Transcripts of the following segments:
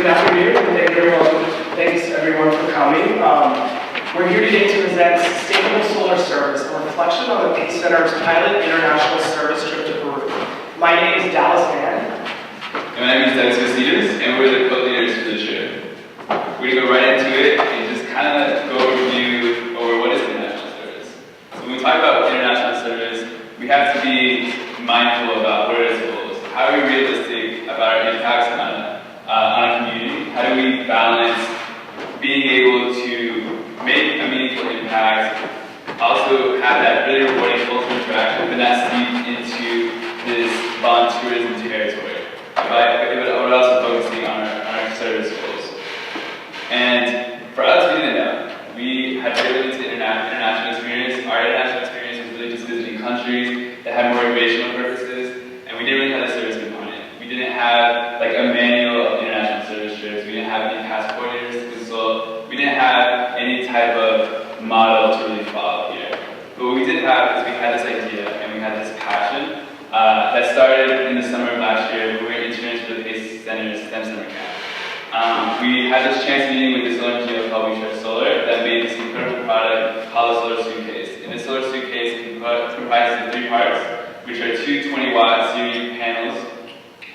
Good afternoon, and thanks everyone for coming. We're here today to present Sustainable Solar Service, a reflection on the Pace Center's pilot international service trip to Peru. My name is Dallas Mann. And my name is Bastidas, and we're the co-leaders for the trip. We're going to go right into it and just kind of go review over what is international service. So when we talk about international service, we have to be mindful about what are its goals. How are we realistic about our impacts on a community? How do we balance being able to make a meaningful impact, also have that really rewarding cultural interaction, but not seep into this volunteerism territory? But also focusing on our service goals. And for us, we didn't know. We had really limited international experience. Our international experience was really just visiting countries that had more recreational purposes, and we didn't really have a service component. We didn't have like a manual of international service trips. We didn't have any passporters to consult. We didn't have any type of model to really follow here. But what we did have is we had this idea and we had this passion that started in the summer of last year when we were interns for the Pace Center's STEM Summer Camp. We had this chance meeting with this solar NGO called We Share Solar that made this incredible product called a solar suitcase. And the solar suitcase comprises of 3 parts, which are 2 20-watt series panels,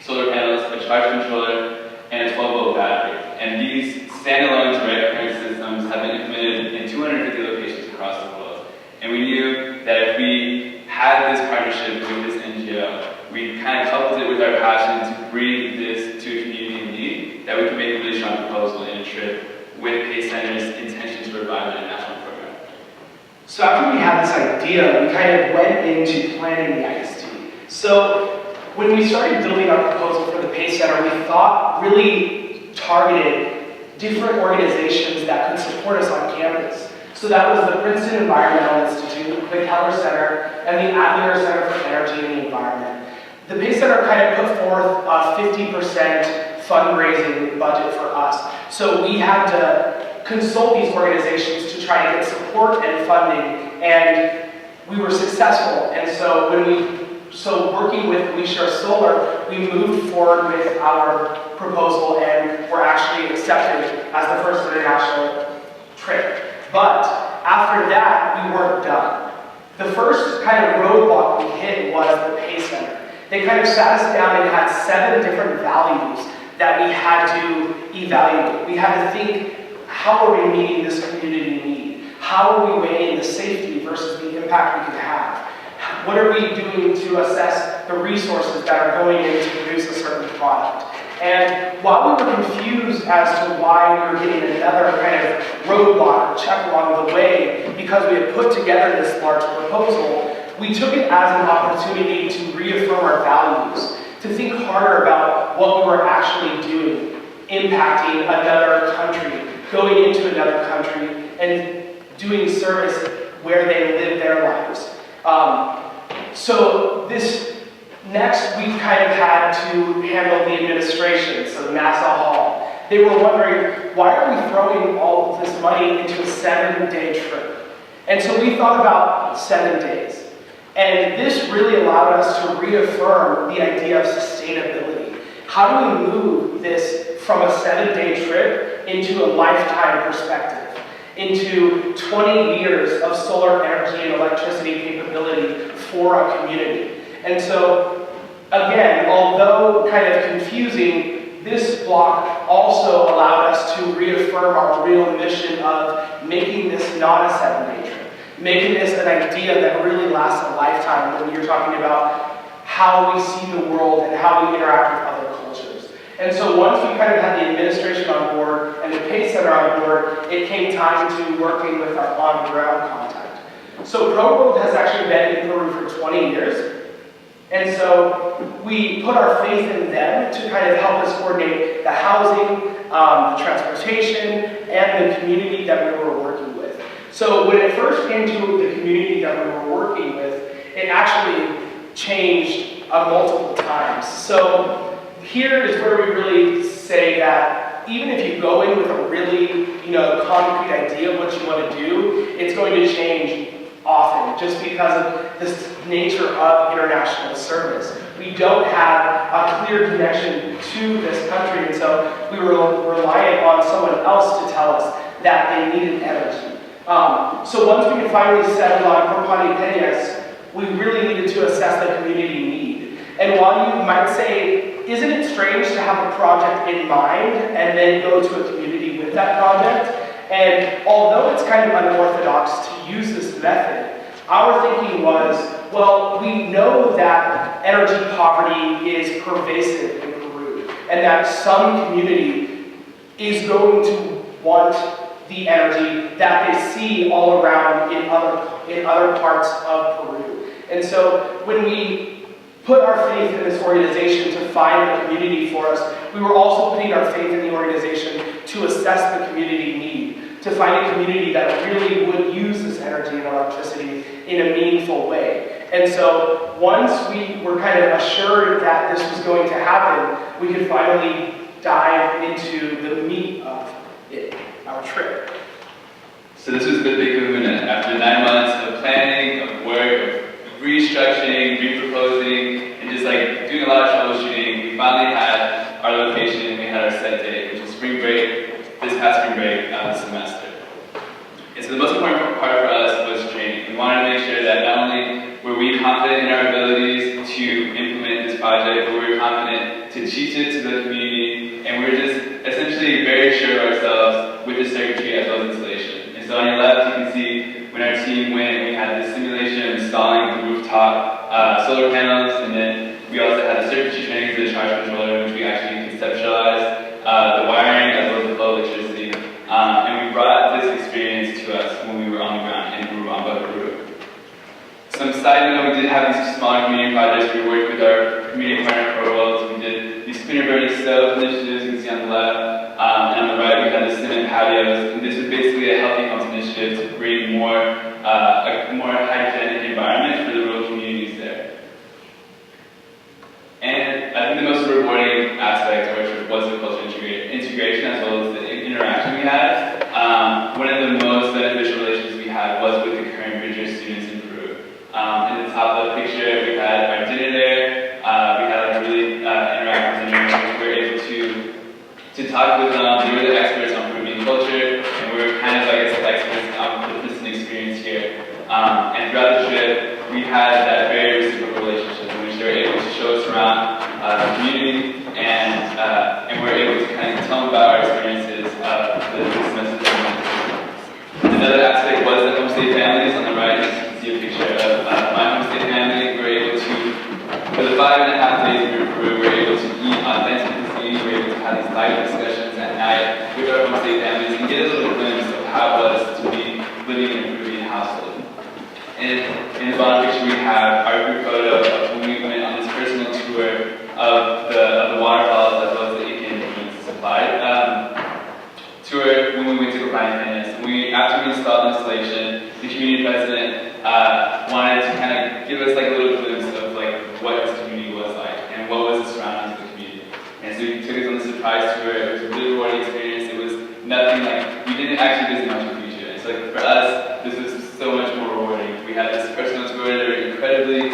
solar panels, a charge controller, and a 12-volt battery. And these standalone direct current systems have been implemented in 250 locations across the world. And we knew that if we had this partnership with this NGO, we kind of coupled it with our passion to bring this to a community in need, that we could make a really strong proposal in a trip with Pace Center's intention to revive the national program. So after we had this idea, we kind of went into planning the IST. So when we started building our proposal for the Pace Center, we thought really targeted different organizations that could support us on campus. So that was the Princeton Environmental Institute, the Keller Center, and the Adler Center for Energy and the Environment. The Pace Center kind of put forth a 50% fundraising budget for us. So we had to consult these organizations to try to get support and funding, and we were successful. And so working with We Share Solar, we moved forward with our proposal and were actually accepted as the first international trip. But after that, we weren't done. The first kind of roadblock we hit was the Pace Center. They kind of sat us down and had 7 different values that we had to evaluate. We had to think, how are we meeting this community need? How are we weighing the safety versus the impact we could have? What are we doing to assess the resources that are going in to produce a certain product? And while we were confused as to why we were getting another kind of roadblock or check along the way, because we had put together this large proposal, we took it as an opportunity to reaffirm our values, to think harder about what we were actually doing, impacting another country, going into another country, and doing service where they live their lives. So this next, we kind of had to handle the administration, so Nassau Hall. They were wondering, why are we throwing all of this money into a 7-day trip? And so we thought about 7 days. And this really allowed us to reaffirm the idea of sustainability. How do we move this from a 7-day trip into a lifetime perspective, into 20 years of solar energy and electricity capability for a community? And so, again, although kind of confusing, this block also allowed us to reaffirm our real mission of making this not a 7-day trip, making this an idea that really lasts a lifetime when you're talking about how we see the world and how we interact with other cultures. And so once we kind of had the administration on board and the Pace Center on board, it came time to working with our on-ground contact. So ProWorld has actually been in Peru for 20 years. And so we put our faith in them to kind of help us coordinate the housing, the transportation, and the community that we were working with. So when it first came to the community that we were working with, it actually changed multiple times. So here is where we really say that even if you go in with a really concrete idea of what you want to do, it's going to change often, just because of this nature of international service. We don't have a clear connection to this country, and so we were reliant on someone else to tell us that they needed energy. So once we could finally settle on Propani Peñas, we really needed to assess the community need. And while you might say, isn't it strange to have a project in mind and then go to a community with that project? And although it's kind of unorthodox to use this method, our thinking was, well, we know that energy poverty is pervasive in Peru, and that some community is going to want the energy that they see all around in other parts of Peru. And so when we put our faith in this organization to find a community for us, we were also putting our faith in the organization to assess the community need, to find a community that really would use this energy and electricity in a meaningful way. And so once we were kind of assured that this was going to happen, we could finally dive into the meat of it, our trip. So this was the big kahuna. After 9 months of planning, of work, of restructuring, reproposing, and just like doing a lot of troubleshooting, we finally had our location and we had our set date, which was spring break, this past spring break of the semester. And so the most important part for us was training. We wanted to make sure that not only were we confident in our abilities to implement this project, but we were confident to teach it to the community, and we were just essentially very sure of ourselves with the circuitry as well as installation. And so on your left, you can see when our team went, we had the simulation of installing the rooftop solar panels, and then we also had the circuitry training for the charge controller, which we actually conceptualized, the wiring as well as the flow of electricity. And we brought this experience to us when we were on the ground in Peru. Some side note, we did have these smaller community projects. We worked with our community partner ProWorld. We did these spinner burning stove initiatives, you can see on the left. And on the right, we had the cement patios. And this was basically a healthy homes initiative to bring a more hygienic environment for the rural communities there. And I think the most rewarding aspect of our trip was the cultural integration as well as the interaction we had. One of the most beneficial relationships we had was with the current Bridger students in Peru. In the top left picture, we had our dinner there. We had a really interactive dinner. We were able to talk with them. They were the experts on Peruvian culture, and we were kind of like experts on the Princeton experience here. And throughout the trip, we had that very reciprocal relationship in which they were able to show us around the community, and we were able to kind of tell them about our experiences of the semester. Another aspect was the homestay families. On the right, you can see a picture of my homestay family. We were able to, for the 5.5 days we were in Peru, we were able to eat authentic cuisine. We were able to have these live discussions at night with our homestay families and get a little glimpse of how it was to be living in a Peruvian household. And in the bottom picture, we have our group photo of when we went on this personal tour of the waterfalls as well as the Indian supplied tour when we went to Propani Peñas. After we installed the installation, the community president wanted to kind of give us like a little glimpse of like what this community was like and what was the surroundings of the community. And so he took us on the surprise tour. It was a really rewarding experience. It was nothing like, we didn't actually visit Machu Picchu. And so like for us, this was so much more rewarding. We had this personal tour. They were incredibly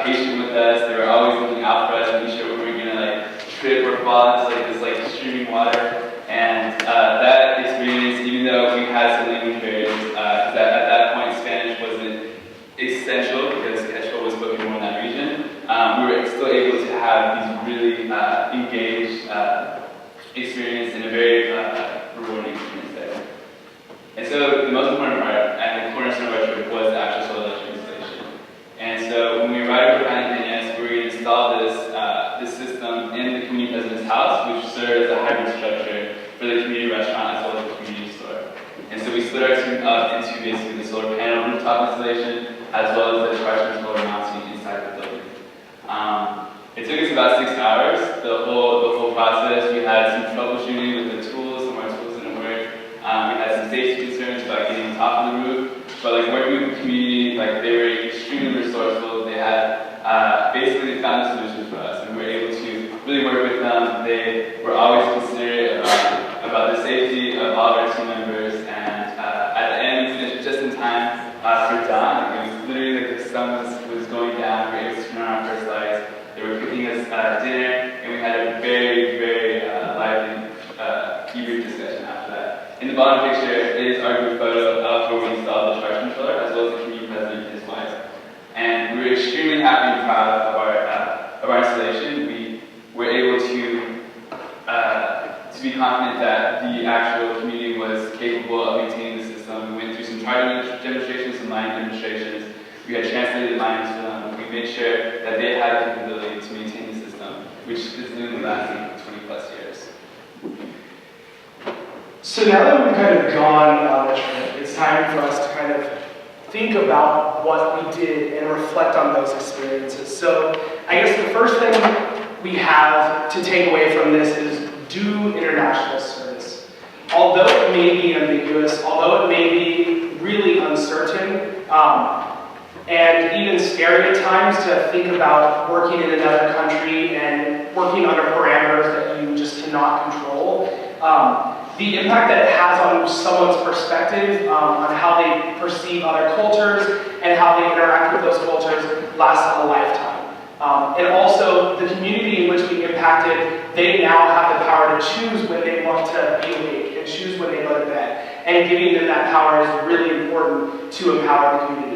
patient with us. They were always looking out for us, making sure we weren't gonna like trip or fall into like this like streaming water. And that experience, even though we had some language barriers, because at that point Spanish wasn't essential because Quechua was spoken more in that region, we were still able to have these really engaged experience and a very rewarding experience there. And so the most important part and the cornerstone of our trip was the actual solar electric installation. And so when we arrived at Propani Peñas, we were going to install this system in the community president's house, which served as a hybrid structure for the community restaurant as well as the community store. And so we split our team up into basically the solar panel rooftop installation as well as the charge controller mounting inside the building. It took us about 6 hours, the whole process. We had some troubleshooting with the tools, some of our tools didn't work. We had some safety concerns about getting on top of the roof. But like working with the community, like they were extremely resourceful. They had basically they found a solution for us, and we were able to really work with them. They were always considerate about the safety of all of our team members, and at the end we finished just in time for dawn. bottom picture is our group photo of where we installed the charge controller, as well as the community president and his wife. And we were extremely happy and proud of our installation. We were able to be confident that the actual community was capable of maintaining the system. We went through some charging demonstrations, some line demonstrations. We had translated lines for them. We made sure that they had the capability to maintain the system, which is literally lasting 20 plus years. So now that we've kind of gone on the trip, it's time for us to kind of think about what we did and reflect on those experiences. So I guess the first thing we have to take away from this is do international service. Although it may be ambiguous, although it may be really uncertain, and even scary at times to think about working in another country and working under parameters that you just cannot control, the impact that it has on someone's perspective, on how they perceive other cultures and how they interact with those cultures lasts a lifetime. And also, the community in which we impacted, they now have the power to choose when they want to be awake and choose when they go to bed. And giving them that power is really important to empower the community.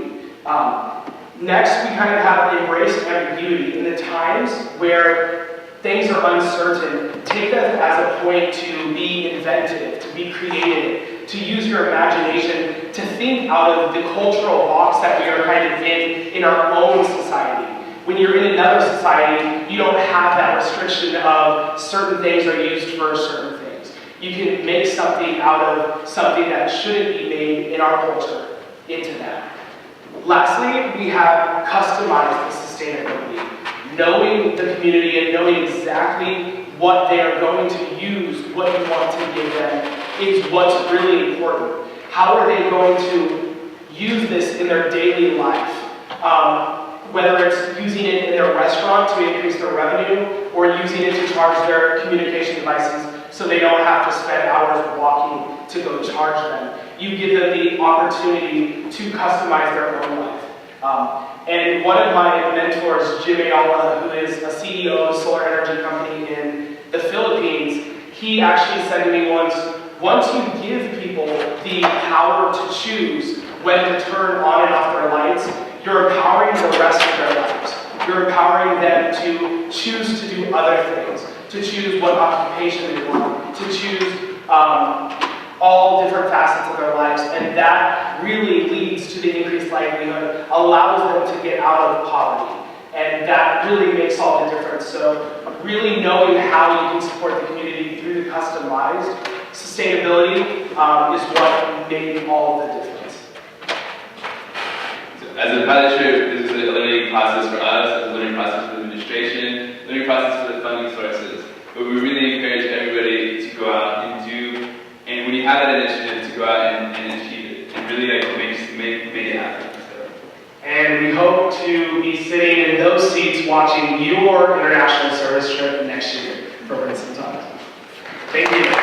Next, we kind of have embraced ambiguity in the times where things are uncertain. Take that as a point to be inventive, to be creative, to use your imagination, to think out of the cultural box that we are kind of in our own society. When you're in another society, you don't have that restriction of certain things are used for certain things. You can make something out of something that shouldn't be made in our culture into that. Lastly, we have customized the sustainability. Knowing the community and knowing exactly what they are going to use, what you want to give them, is what's really important. How are they going to use this in their daily life? Whether it's using it in their restaurant to increase their revenue, or using it to charge their communication devices so they don't have to spend hours walking to go charge them. You give them the opportunity to customize their own life. And one of my mentors, Jim Ayala, who is a CEO of a solar energy company in the Philippines, he actually said to me once you give people the power to choose when to turn on and off their lights, you're empowering the rest of their lives. You're empowering them to choose to do other things, to choose what occupation they want, to choose all different facets of their lives, and that really leads to the increased livelihood, allows them to get out of poverty, and that really makes all the difference. So really knowing how you can support the community through the customized sustainability is what made all of the difference. As a pilot trip, this is a learning process for us, a learning process for the administration, learning process for the funding sources. But we really encourage everybody to go out and do, and when you have that initiative, to go out and achieve it, and really make it happen. So. And we hope to be sitting in those seats watching your international service trip next year for Princeton. Thank you.